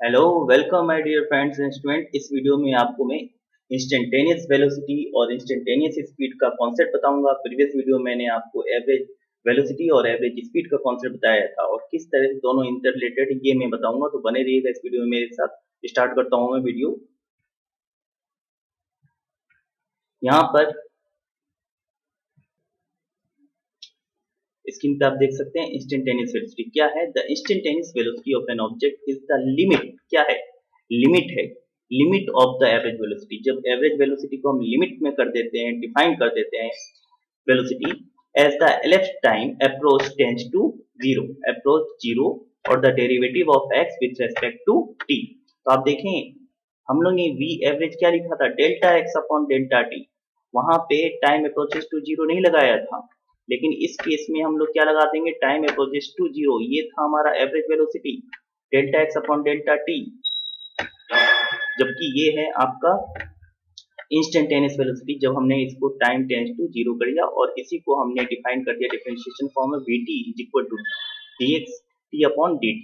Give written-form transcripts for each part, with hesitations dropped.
Hello welcome my dear friends and student. इस video में आपको मैं इंस्टेंटेनियस वेलोसिटी और इंस्टेंटेनियस स्पीड का कॉन्सेप्ट बताऊंगा। प्रीवियस वीडियो मैंने आपको एवरेज वेलोसिटी और एवरेज स्पीड का कॉन्सेप्ट बताया था और किस तरह से दोनों इंटर रिलेटेड ये मैं बताऊंगा, तो बने रहिएगा इस वीडियो में मेरे साथ। स्टार्ट करता हूँ मैं वीडियो। यहाँ पर स्क्रीन पे आप देख सकते हैं इंस्टेंटेनियस वेलोसिटी क्या है। The instantaneous velocity of an object is the limit. क्या है? लिमिट है। Limit of the average velocity. जब एवरेज वेलोसिटी को हम लिमिट में कर देते हैं, डिफाइन कर देते हैं velocity as the elapsed time approach tends to zero, approach zero, और the derivative of x with respect to t. तो आप देखें, हम लोग ने वी एवरेज क्या लिखा था? Delta x upon delta T. वहां पे टाइम अप्रोचेस टू जीरो नहीं लगाया था, लेकिन इस केस में हम लोग क्या लगा देंगे? Time approaches to zero. ये था हमारा average velocity, delta x upon delta t, जबकि ये है आपका इंस्टेंटेनियस वेलोसिटी जब हमने इसको टाइम टेंस टू जीरो कर दिया, और इसी को हमने डिफाइन कर दिया डिफरेंशिएशन फॉर्म में v t is equal to dx t upon dt।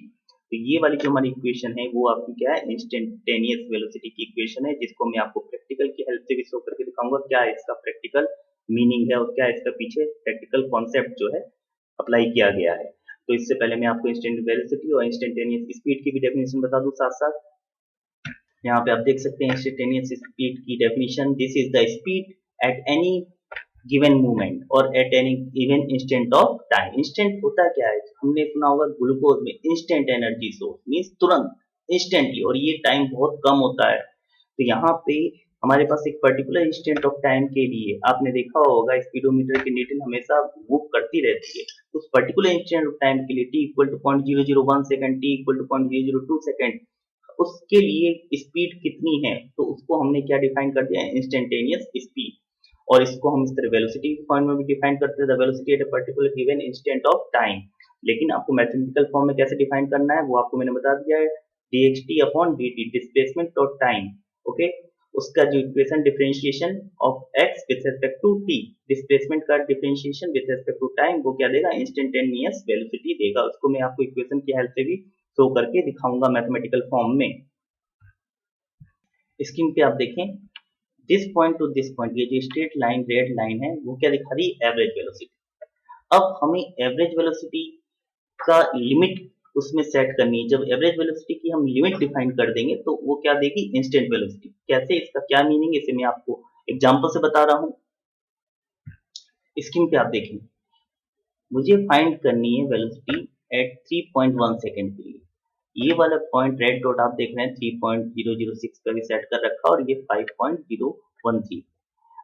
तो ये वाली जो हमारी इक्वेशन है वो आपकी क्या है? इंस्टेंटेनियस वेलोसिटी की इक्वेशन है, जिसको मैं आपको प्रैक्टिकल की हेल्प से भी शो करके दिखाऊंगा क्या इसका प्रैक्टिकल मीनिंग है और क्या इसका पीछे प्रैक्टिकल कॉन्सेप्ट जो है अप्लाई किया गया है। तो इससे पहले मैं आपको इंस्टेंट वेलोसिटी और इंस्टेंटेनियस स्पीड की भी डेफिनेशन बता दूं साथ साथ। यहाँ पे आप देख सकते हैं इंस्टेंटेनियस स्पीड की definition. This is the speed at any given movement और at any given instant of time. Instant होता क्या है? हमने सुना होगा ग्लूकोज में इंस्टेंट एनर्जी सोर्स मीन्स तुरंत, इंस्टेंटली, और ये टाइम बहुत कम होता है। तो यहाँ पे हमारे पास एक पर्टिकुलर इंस्टेंट ऑफ टाइम के लिए आपने देखा होगा स्पीडोमीटर की नीडल हमेशा मूव करती रहती है। तो उस पर्टिकुलर इंस्टेंट ऑफ टाइम के लिए t equal to 0.001 second, t equal to 0.002 second, उसके लिए स्पीड कितनी है? तो उसको हमने क्या डिफाइन कर दिया है? Instantaneous speed. और इसको हम इस तरह वेलोसिटी फॉर्म में भी डिफाइन करते हैं, the velocity at a particular given instant of time. लेकिन आपको मैथमेटिकल फॉर्म में कैसे डिफाइन करना है वो आपको मैंने बता दिया है, dxt अपॉन dt, डिस्प्लेसमेंट और टाइम। ओके, उसका जो equation differentiation of x with respect to t, displacement का differentiation with respect to time, वो क्या देगा? इंस्टेंटेनियस वेलोसिटी देगा। उसको मैं आपको इक्वेशन की हेल्प से भी शो करके दिखाऊंगा मैथमेटिकल फॉर्म में। स्क्रीन पे आप देखें, this point two this point, ये जो स्ट्रेट लाइन रेड लाइन है वो क्या दिखा रही है? Average velocity. अब हमें एवरेज वेलोसिटी का लिमिट उसमें सेट करनी है। जब एवरेज वेलोसिटी की हम लिमिट डिफाइन कर देंगे तो वो क्या देगी? Instant velocity. कैसे? इसका क्या मीनिंग है इसे मैं आपको एग्जांपल से बता रहा हूँ। स्क्रीन पे आप देखें, मुझे फाइंड करनी है वेलोसिटी एट 3.1 सेकंड के लिए। ये वाला पॉइंट रेड डॉट आप देख रहे हैं 3.006 पे भी सेट कर रखा और ये 5.013।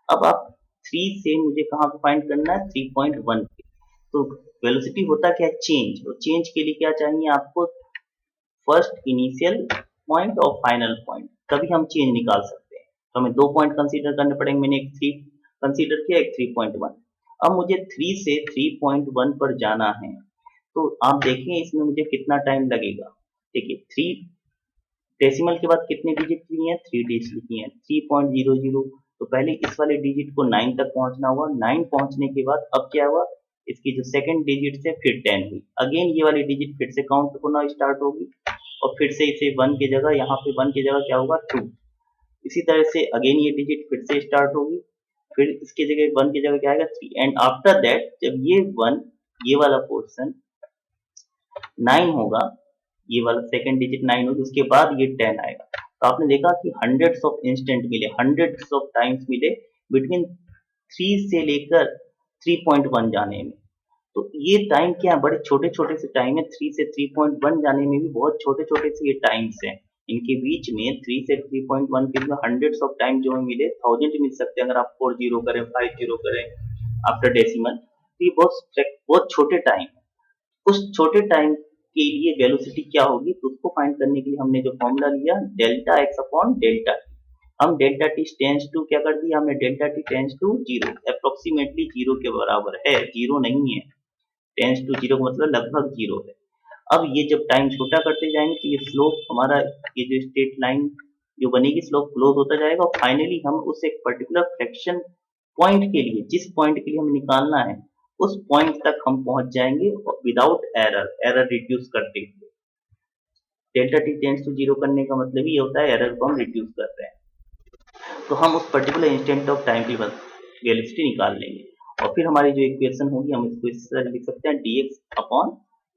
अब आप 3 से मुझे कहाँ पे फाइंड करना है? 3.1 पे। तो वेलोसिटी होता क्या है? चेंज। और चेंज के लिए क्या चाहिए आपको? फर्स्ट इनिशियल पॉइंट और फाइनल पॉइंट, तभी हम चेंज निकाल सकते हैं। तो हमें दो पॉइंट कंसीडर करने पड़ेंगे। मैंने एक 3 कंसीडर किया, एक 3.1। अब मुझे 3 से 3.1 पर जाना है, तो आप देखें इसमें मुझे कितना टाइम लगेगा। देखिए 3 डेसिमल के बाद कितने डिजिट लिए हैं? 3 डिजिट लिए हैं, 3.00। तो पहले इस वाले डिजिट को 9 तक पहुंचना हुआ। 9 पहुंचने के बाद अब क्या हुआ? इसकी जो सेकंड डिजिट से फिर 10 हुई। अगेन ये वाली डिजिट फिर से काउंट होना स्टार्ट होगी, और फिर से इसे 1 की जगह, यहाँ पे 1 की जगह क्या होगा? 2। इसी तरह से अगेन ये डिजिट फिर से स्टार्ट होगी, फिर इसकी जगह 1 की जगह क्या आएगा? 3। एंड आफ्टर दैट जब ये 1, ये वाला पोर्शन 9 होगा, ये वाला सेकंड डिजिट 9 होगी, उसके बाद ये 10 आएगा। तो आपने देखा कि हंड्रेड्स ऑफ इंस्टेंट मिले, हंड्रेड्स ऑफ टाइम्स मिले बिटवीन 3 से लेकर 3.1 जाने में। तो ये टाइम क्या है? बड़े छोटे छोटे से टाइम है। 3 से 3.1 जाने में भी बहुत छोटे छोटे से ये टाइम्स हैं। इनके बीच में 3 से 3.1 के लिए हंड्रेड्स ऑफ टाइम जो हमें मिले, थाउजेंड मिल सकते हैं अगर आप 4 जीरो करें, 5 जीरो करें आफ्टर डेसिमल। तो ये बहुत बहुत छोटे टाइम। उस छोटे टाइम के लिए वेलोसिटी क्या होगी? तो उसको फाइंड करने के लिए हमने जो फॉर्मूला लिया, delta x upon delta t. हम डेल्टा टी टेंस टू क्या कर दिया हमने? Delta t tends to zero, approximately zero के बराबर है, जीरो नहीं है। टेंस टू जीरो का मतलब लगभग जीरो है। अब ये जब टाइम छोटा करते जाएंगे तो ये स्लोप हमारा, ये जो स्ट्रेट लाइन जो बनेगी, स्लोप क्लोज होता जाएगा, और फाइनली हम उस एक पर्टिकुलर फ्रैक्शन पॉइंट के लिए, जिस पॉइंट के लिए हमें निकालना है, उस पॉइंट तक हम पहुंच जाएंगे विदाउट एरर, एरर रिड्यूस करते हुए। Delta t tends to zero करने का मतलब ये होता है एरर को हम रिड्यूस कर रहे हैं। तो हम उस पर्टिकुलर इंस्टेंट ऑफ टाइम की वेलोसिटी निकाल लेंगे और फिर हमारी जो इक्वेशन होगी हम इसको इस तरह लिख सकते हैं dx अपॉन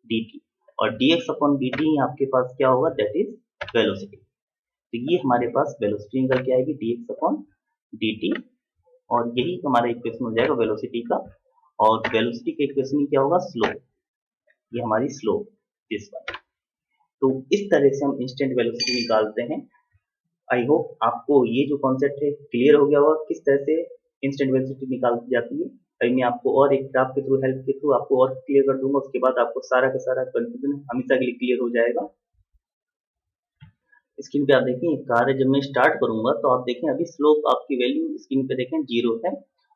dt, और dx अपॉन dt आपके पास क्या होगा, दैट इज वेलोसिटी। तो ये हमारे पास वेलोसिटी निकल के आएगी dx अपॉन dt, और यही हमारा इक्वेशन हो जाएगा वेलोसिटी का। और वेलोसिटी के इक्वेशन में क्या होगा, स्लोप, ये हमारी स्लोप दिस वन। तो इस तरह से हम इंस्टेंट वेलोसिटी निकालते हैं। आई होप आपको ये जो कॉन्सेप्ट है क्लियर हो गया होगा किस तरह से इंस्टेंट वेलोसिटी निकाली जाती है। अभी मैं आपको और एक ग्राफ के थ्रू, हेल्प के थ्रू आपको और क्लियर कर दूंगा, उसके बाद आपको सारा का सारा कंफ्यूजन हमेशा के लिए क्लियर हो जाएगा। स्क्रीन पे आप देखें एक कार है, जब मैं स्टार्ट करूंगा तो आप देखें अभी स्लोप आपकी वैल्यू स्क्रीन पे देखें 0 है,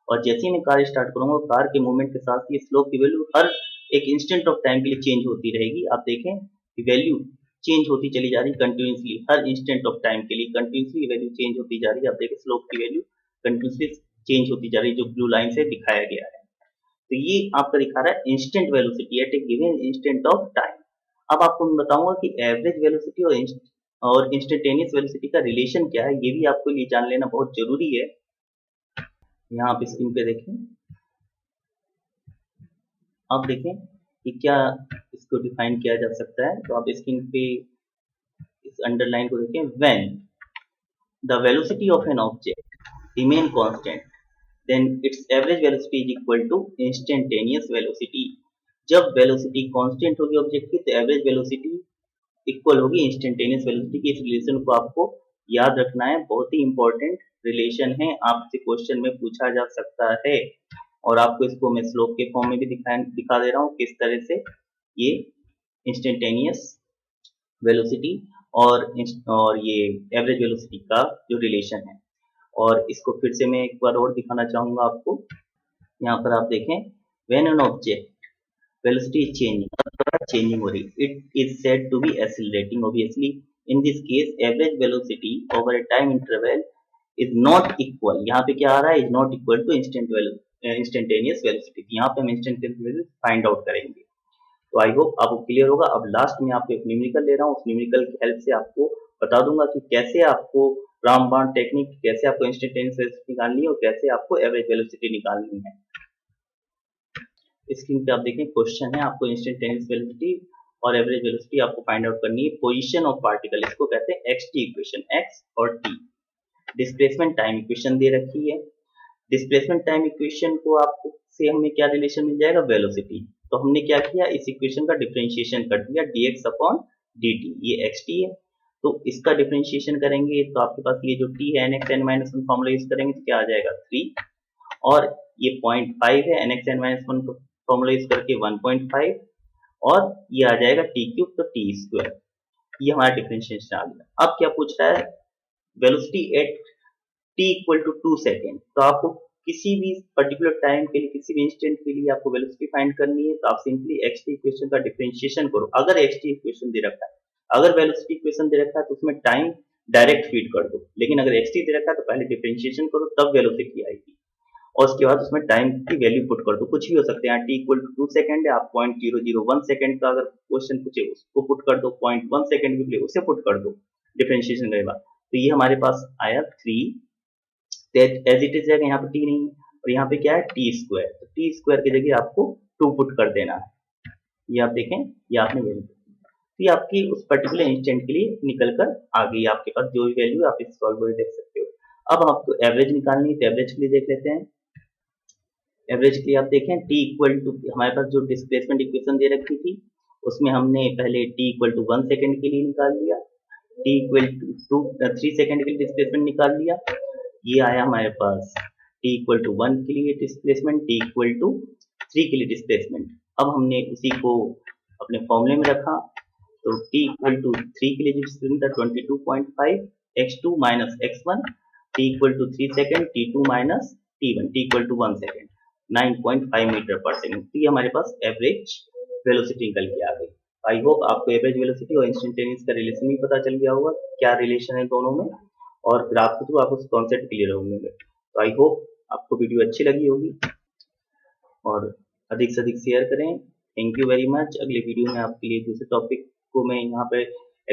और जैसे ही मैं कार स्टार्ट करूंगा कार के मूवमेंट के साथ ये स्लोप की वैल्यू हर एक इंस्टेंट ऑफ टाइम के लिए चेंज होती रहेगी। आप देखें कि वैल्यू चेंज होती चली जा रही continuously, her instant of time के लिए कंटिन्यूसली वैल्यू चेंज होती जा रही है। आप देखें स्लोप की वैल्यू कंटिन्यूसली चेंज होती जा रही है, जो ब्लू लाइन से दिखाया गया है। तो ये आपका दिखा रहा है instant velocity at A given instant of time. अब आपको मैं बताऊंगा कि एवरेज वेलोसिटी और इंस्टेंटेनियस वेलोसिटी का रिलेशन क्या है, ये भी आपको लिए जान लेना बहुत जरूरी है। यहाँ आप स्क्रीन पे देखें, आप देखें कि क्या इसको डिफाइन किया जा सकता है। तो आप स्क्रीन पे इस अंडरलाइन को देखें, when the velocity of an object remain constant then its average velocity is equal to instantaneous velocity. जब वेलोसिटी कांस्टेंट होगी ऑब्जेक्ट की तो एवरेज वेलोसिटी इक्वल होगी इंस्टेंटेनियस वेलोसिटी की। इस रिलेशन को आपको याद रखना है, बहुत ही इंपॉर्टेंट रिलेशन है, आपसे क्वेश्चन में पूछा जा सकता है। और आपको इसको मैं स्लोप के फॉर्म में भी दिखा दे रहा हूँ किस तरह से ये इंस्टेंटेनियस वेलोसिटी और ये एवरेज वेलोसिटी का जो रिलेशन है। और इसको फिर से मैं एक बार और दिखाना चाहूंगा आपको। यहाँ पर आप देखें, when an object velocity is changing हो रही, it is said to be accelerating. Obviously in this case average velocity over a time interval is not equal, यहाँ पे क्या आ रहा है, is not equal to instantaneous velocity. यहाँ पे हम इंस्टेंटेनियस वेलोसिटी फाइंड आउट करेंगे। तो आई होप आपको क्लियर होगा। अब लास्ट में आपको एक न्यूमेरिकल ले रहा हूँ, उस न्यूमेरिकल की हेल्प से आपको बता दूंगा कि कैसे आपको रामबाण टेक्निक, कैसे आपको इंस्टेंटेनियस वेलोसिटी निकालनी है और कैसे आपको एवरेज वेलोसिटी निकालनी है। स्क्रीन पे आप देखें क्वेश्चन है, आपको इंस्टेंटेनियस वेलोसिटी और एवरेज वेलोसिटी आपको फाइंड आउट करनी है। पोजीशन ऑफ पार्टिकल, इसको कहते हैं xt इक्वेशन, x और t। डिस्प्लेसमेंट टाइम इक्वेशन दे रखी है। डिस्प्लेसमेंट टाइम इक्वेशन को आपको से हमें क्या रिलेशन मिल जाएगा, वेलोसिटी। तो हमने क्या किया, इस इक्वेशन का डिफरेंशिएशन कर दिया, dx अपॉन dt, ये xt है। तो इसका डिफरेंशिएशन करेंगे तो आपके पास ये जो t है nx n minus one formula use करेंगे तो क्या आ जाएगा 3, और ये 0.5 है nx n minus one formula use करके 1.5, और ये आ जाएगा t क्यूब, तो t स्क्वायर। ये हमारा डिफरेंशिएशन आ गया। अब क्या पूछ रहा है, velocity at t equal to 2 second. तो आपको किसी भी पर्टिकुलर टाइम के लिए, किसी भी इंस्टेंट के लिए आपको वेलोसिटी फाइंड करनी है, तो आप सिंपली xt इक्वेशन का डिफरेंशिएशन करो। अगर xt इक्वेशन दे रखा है, अगर वेलोसिटी इक्वेशन दे रखा है तो उसमें टाइम डायरेक्ट फीड कर दो, लेकिन अगर xt दे रखा है तो पहले डिफरेंशिएशन करो तब वेलोसिटी आएगी, और उसके बाद उसमें टाइम की वैल्यू पुट कर दो। कुछ भी हो सकते हैं, t इक्वल टू 2 सेकेंड है, आप 0.001 सेकेंड का अगर क्वेश्चन पूछे उसको पुट कर दो, 0.1 सेकेंड भी उसे पुट कर दो डिफरेंशिएशन के बाद। तो ये हमारे पास आया 3, एज इट इज जाएगा, यहाँ पे t नहीं है, और यहाँ पे क्या है टी स्क्वायर, तो टी स्क्वायर की जगह आपको 2 पुट कर देना है। ये आप देखें, ये आपने वैल्यू, तो ये आपकी उस पर्टिकुलर इंस्टेंट के लिए निकल कर आ गई। आपके पास जो भी वैल्यू आप इस सॉल्व करके देख सकते हो। अब आपको एवरेज निकालनी है, तो एवरेज के लिए देख लेते हैं। एवरेज के लिए आप देखें, t इक्वल टू, हमारे पास जो डिस्प्लेसमेंट इक्वेशन दे रखी थी उसमें हमने पहले t इक्वल टू 1 सेकेंड के लिए निकाल लिया, t इक्वल टू 3 सेकेंड के लिए डिस्प्लेसमेंट निकाल लिया। ये आया हमारे पास t इक्वल टू 1 के लिए डिस्प्लेसमेंट, t इक्वल टू 3 के लिए डिस्प्लेसमेंट। अब हमने उसी को अपने फॉर्मूले में रखा, तो t इक्वल टू 3 के लिए डिस्प्लेसमेंट था 22.5 x2 minus x1, t equal to 3 second, t2 minus t1, t equal to 1 second, 9.5 metre per second. तो ये हमारे पास एवरेज वेलोसिटी निकल के आ गई। आई होप आपको एवरेज वेलोसिटी और इंस्टेंटेनियस का रिलेशन भी पता चल गया होगा, क्या रिलेशन है दोनों में, और ग्राफ के थ्रू आपको कॉन्सेप्ट क्लियर होंगे। तो आई होप आपको वीडियो अच्छी लगी होगी, और अधिक से अधिक शेयर करें। Thank you very much. अगले वीडियो में आपके लिए दूसरे टॉपिक को मैं यहाँ पे